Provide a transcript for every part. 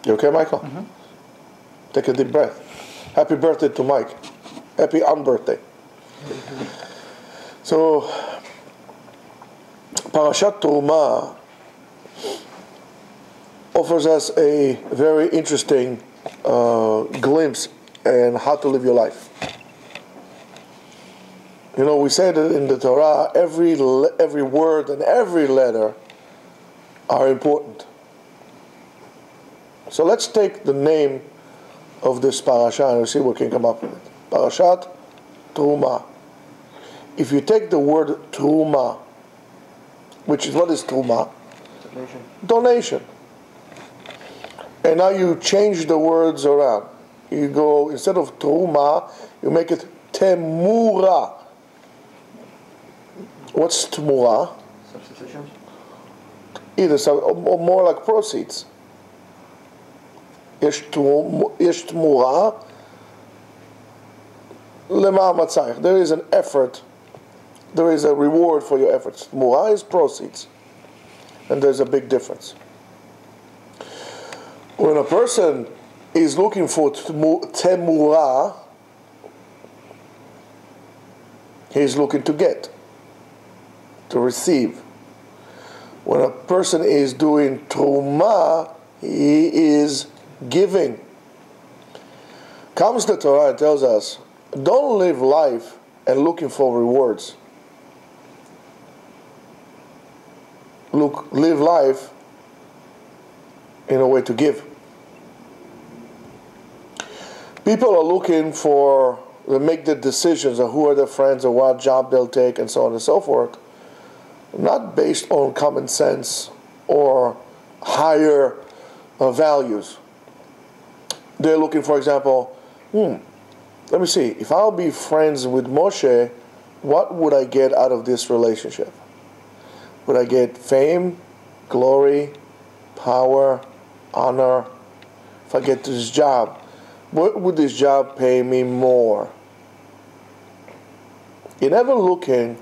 You okay, Michael? Mm-hmm. Take a deep breath. Happy birthday to Mike. Happy unbirthday. So, Parashat Terumah offers us a very interesting glimpse in how to live your life. You know, we say that in the Torah, every word and every letter are important. So let's take the name of this parasha and see what can come up with it. Parashat Terumah. If you take the word Terumah, which is, what is Terumah? Donation. And now you change the words around. You go, instead of Terumah, you make it Temura. What's Temura? Substitution? Either, or more like proceeds. Yesh Temura Lema'amatzayich. There is an effort, there is a reward for your efforts. Temura is proceeds. And there's a big difference. When a person is looking for temura, he's looking to get, to receive. When a person is doing terumah, he is giving. Comes the Torah and tells us, don't live life and looking for rewards. Live life in a way to give. People are looking for, they make the decisions of who are their friends or what job they'll take and so on and so forth, not based on common sense or higher values. They're looking, for example, let me see, if I'll be friends with Moshe, what would I get out of this relationship? Would I get fame, glory, power, honor? If I get this job, what would this job pay me more? You're never looking,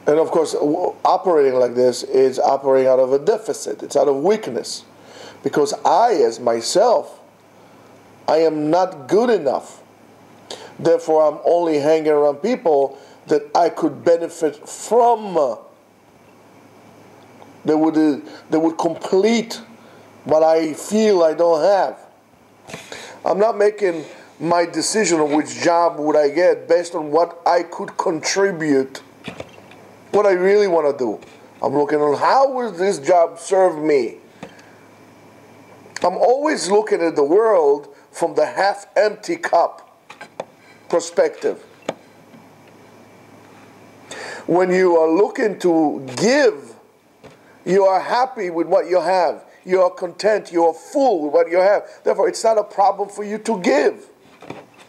and of course, operating like this is operating out of a deficit. It's out of weakness. Because I, as myself, I am not good enough. Therefore, I'm only hanging around people that I could benefit from. They would complete what I feel I don't have. I'm not making my decision of which job would I get based on what I could contribute, what I really want to do. I'm looking on how will this job serve me. I'm always looking at the world from the half-empty cup perspective. When you are looking to give, you are happy with what you have. You are content. You are full with what you have. Therefore, it's not a problem for you to give,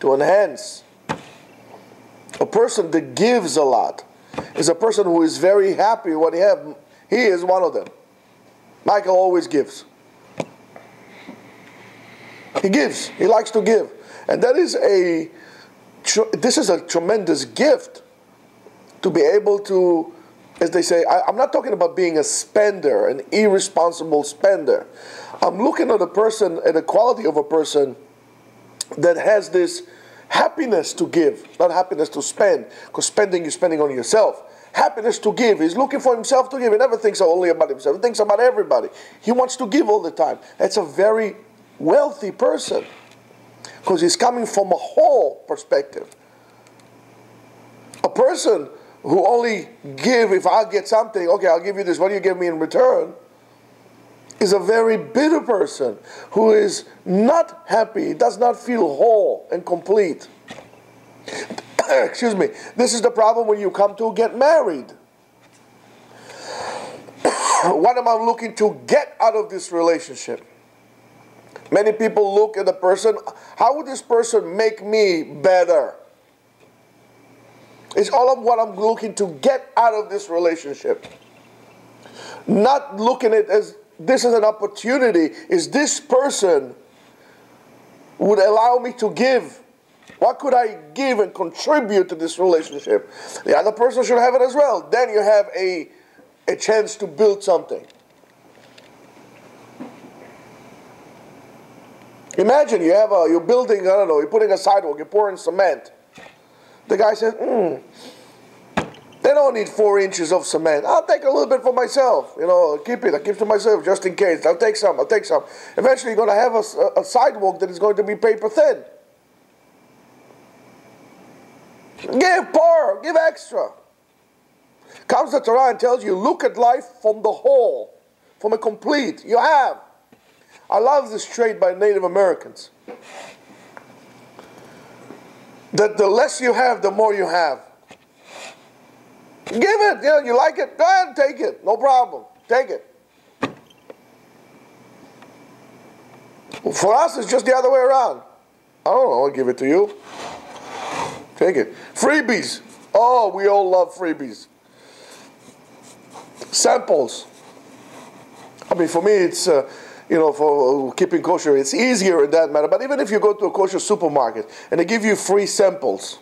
to enhance. A person that gives a lot is a person who is very happy with what he has. He is one of them. Michael always gives. He gives. He likes to give. And that is this is a tremendous gift to be able to, as they say, I'm not talking about being a spender, an irresponsible spender. I'm looking at a person, at the quality of a person that has this happiness to give, not happiness to spend, because spending you're spending on yourself. Happiness to give. He's looking for himself to give. He never thinks only about himself. He thinks about everybody. He wants to give all the time. That's a very wealthy person, because he's coming from a whole perspective. A person who only give if I get something, okay, I'll give you this, what do you give me in return, is a very bitter person who is not happy, does not feel whole and complete. Excuse me. This is the problem when you come to get married. What am I looking to get out of this relationship? Many people look at the person, how would this person make me better? It's all of what I'm looking to get out of this relationship. Not looking at it as this is an opportunity. Is this person would allow me to give? What could I give and contribute to this relationship? The other person should have it as well. Then you have a chance to build something. Imagine you're building, I don't know, you're putting a sidewalk, you're pouring cement. The guy says, they don't need 4 inches of cement. I'll take a little bit for myself. I'll keep it to myself just in case. I'll take some. Eventually you're going to have a sidewalk that is going to be paper thin. Give extra. Comes the Torah and tells you, look at life from the whole, from a complete. You have. I love this trait by Native Americans. That the less you have, the more you have. Give it. You like it? Go ahead and take it. No problem. Take it. For us, it's just the other way around. I don't know. I'll give it to you. Take it. Freebies. Oh, we all love freebies. Samples. I mean, for me, it's, for keeping kosher, it's easier in that matter. But even if you go to a kosher supermarket and they give you free samples,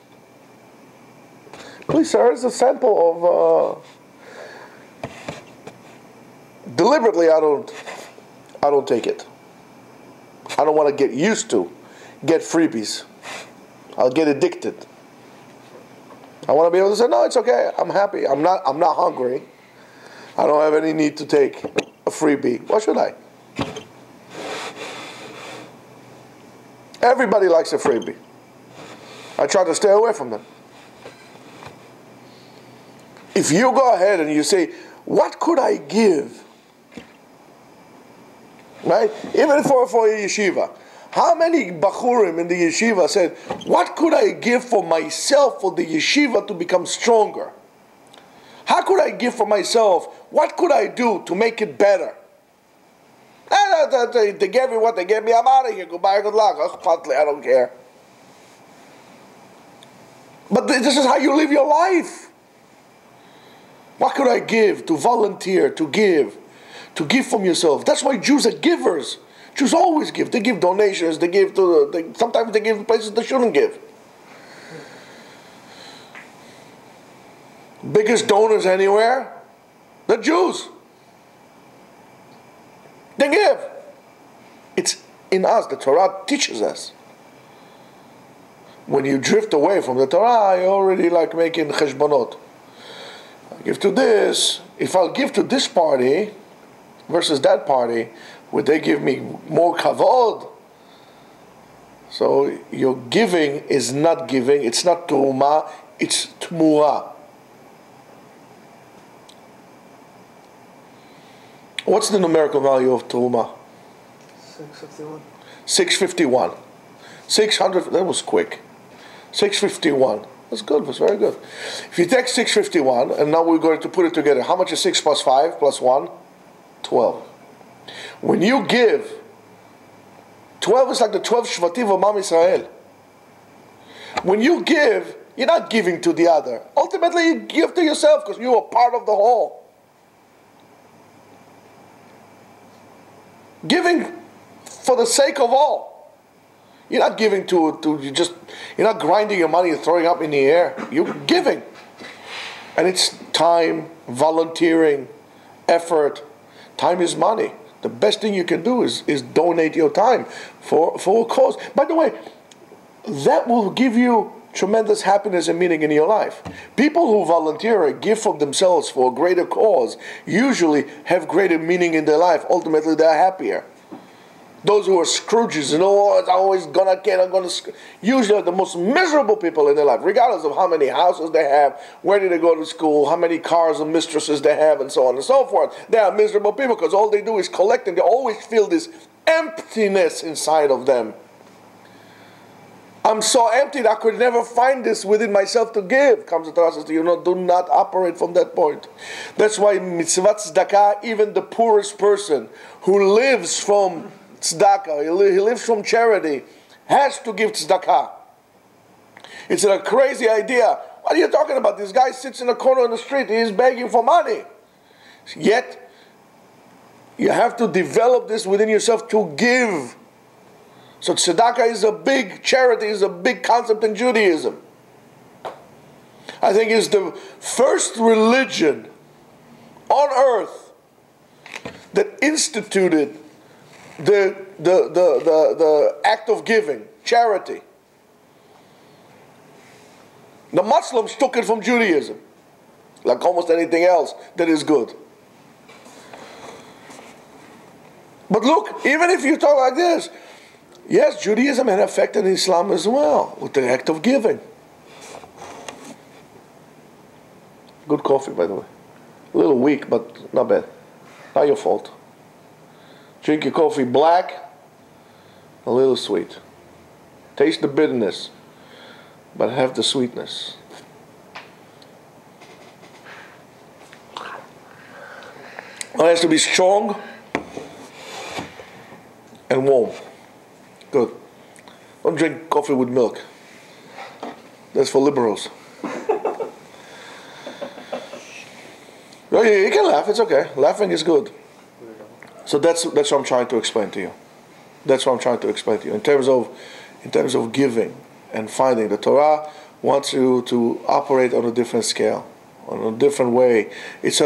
please, sir, it's a sample of. Deliberately, I don't take it. I don't want to get used to get freebies. I'll get addicted. I want to be able to say, no, it's okay. I'm happy. I'm not hungry. I don't have any need to take a freebie. Why should I? Everybody likes a freebie. I try to stay away from them. If you go ahead and you say, what could I give? Right? Even for a yeshiva. How many bachurim in the yeshiva said, what could I give for myself for the yeshiva to become stronger? How could I give for myself? What could I do to make it better? They gave me what they gave me. I'm out of here. Goodbye, good luck. I don't care. But this is how you live your life. What could I give? To volunteer, to give from yourself. That's why Jews are givers. Jews always give. They give donations. They give sometimes they give places they shouldn't give. Biggest donors anywhere, the Jews. They give. It's in us. The Torah teaches us. When you drift away from the Torah, you're already like making cheshbonot. I give to this. If I'll give to this party versus that party, would they give me more kavod? So your giving is not giving. It's not teruma. It's tmura. What's the numerical value of teruma? 651. 651. 600. That was quick. 651. That's good. That's very good. If you take 651, and now we're going to put it together. How much is 6 plus 5 plus 1? 12. When you give, 12 is like the 12 Shvatim of Am Yisrael. When you give, you're not giving to the other. Ultimately, you give to yourself because you are part of the whole. Giving for the sake of all. You're not giving you're not grinding your money and throwing up in the air. You're giving. And it's time, volunteering, effort. Time is money. The best thing you can do is donate your time for a cause. By the way, that will give you tremendous happiness and meaning in your life. People who volunteer or give from themselves for a greater cause usually have greater meaning in their life. Ultimately, they're happier. Those who are Scrooges, it's always gonna get, usually are the most miserable people in their life, regardless of how many houses they have, where did they go to school, how many cars and mistresses they have, and so on and so forth. They are miserable people because all they do is collect, and they always feel this emptiness inside of them. I'm so empty that I could never find this within myself to give. Comes the Torah says, do not operate from that point. That's why mitzvah tzedakah, even the poorest person who lives from tzedakah, he lives from charity, has to give tzedakah. It's a crazy idea. What are you talking about? This guy sits in a corner on the street, he's begging for money. Yet, you have to develop this within yourself to give. So tzedakah is a big charity, is a big concept in Judaism. I think it's the first religion on earth that instituted the act of giving, charity. The Muslims took it from Judaism, like almost anything else that is good. But look, even if you talk like this, yes, Judaism had affected Islam as well, with the act of giving. Good coffee, by the way. A little weak, but not bad. Not your fault. Drink your coffee black, a little sweet. Taste the bitterness, but have the sweetness. It has to be strong and warm. Good. Don't drink coffee with milk. That's for liberals. No, you can laugh, it's okay. Laughing is good. So that's what I'm trying to explain to you. That's what I'm trying to explain to you. In terms of giving and finding, the Torah wants you to operate on a different scale, on a different way. It's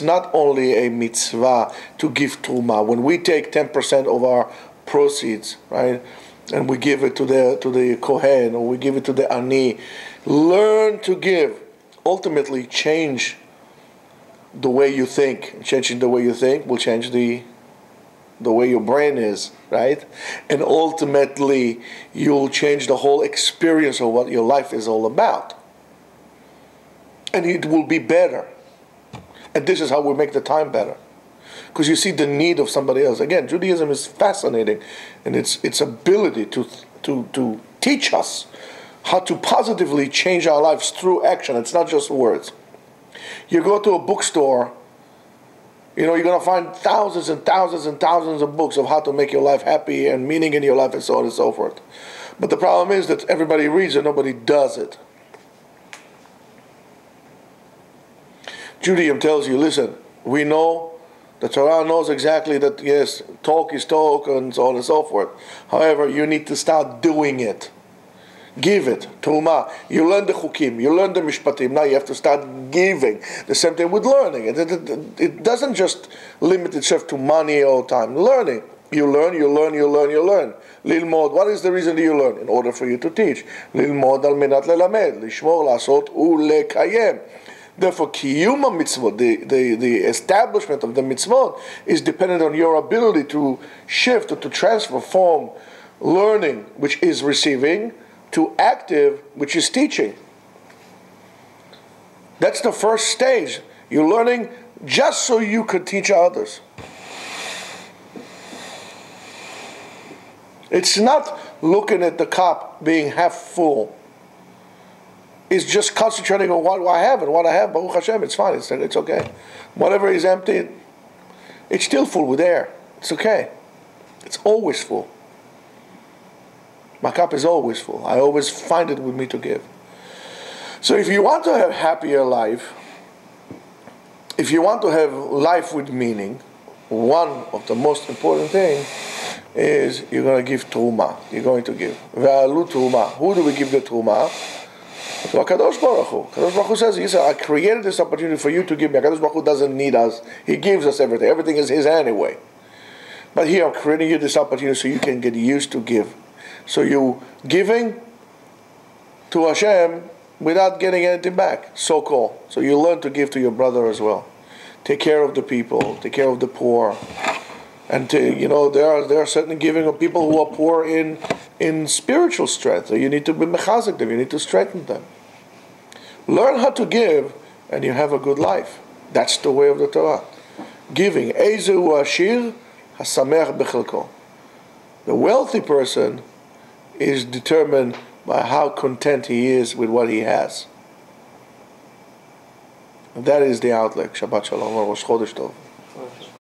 not only a mitzvah to give truma. When we take 10% of our proceeds, right, and we give it to the kohen, or we give it to the ani, learn to give. Ultimately, change the way you think. Changing the way you think will change the way your brain is, right? And ultimately, you'll change the whole experience of what your life is all about. And it will be better. And this is how we make the time better. Because you see the need of somebody else. Again, Judaism is fascinating in its ability to teach us how to positively change our lives through action. It's not just words. You go to a bookstore, you're going to find thousands and thousands and thousands of books of how to make your life happy and meaning in your life and so on and so forth. But the problem is that everybody reads it, nobody does it. Judaism tells you, listen, we know, the Torah knows exactly that, yes, talk is talk and so on and so forth. However, you need to start doing it. Give it, Truma. You learn the chukim, you learn the mishpatim. Now you have to start giving. The same thing with learning. It doesn't just limit itself to money all the time. Learning. You learn. Lilmod. What is the reason that you learn? In order for you to teach. Lilmod al menat lelamed. Lishmor, lasot, ulekayem. Therefore, kiyum mitzvot, the establishment of the mitzvot, is dependent on your ability to shift or to transfer from learning, which is receiving, to active, which is teaching. That's the first stage. You're learning just so you could teach others. It's not looking at the cup being half full. It's just concentrating on what I have, and what I have, Baruch Hashem, it's fine, it's okay. Whatever is empty, it's still full with air. It's okay. It's always full. My cup is always full. I always find it with me to give. So if you want to have happier life, if you want to have life with meaning, one of the most important things is you're going to give truma. You're going to give. Ve'alu truma. Who do we give the truma? To HaKadosh Baruch Hu. HaKadosh Baruch Hu says, he said, I created this opportunity for you to give me. HaKadosh Baruch Hu doesn't need us. He gives us everything. Everything is His anyway. But here I'm creating you this opportunity so you can get used to give. So you giving to Hashem without getting anything back, so-called. So you learn to give to your brother as well. Take care of the people, take care of the poor. And there are certain giving of people who are poor in spiritual strength. So you need to be mechazik them, you need to strengthen them. Learn how to give, and you have a good life. That's the way of the Torah. Giving. Ezu ashir hasamech bechelko. The wealthy person is determined by how content he is with what he has. And that is the outlook. Shabbat Shalom. Rosh Chodesh Tov.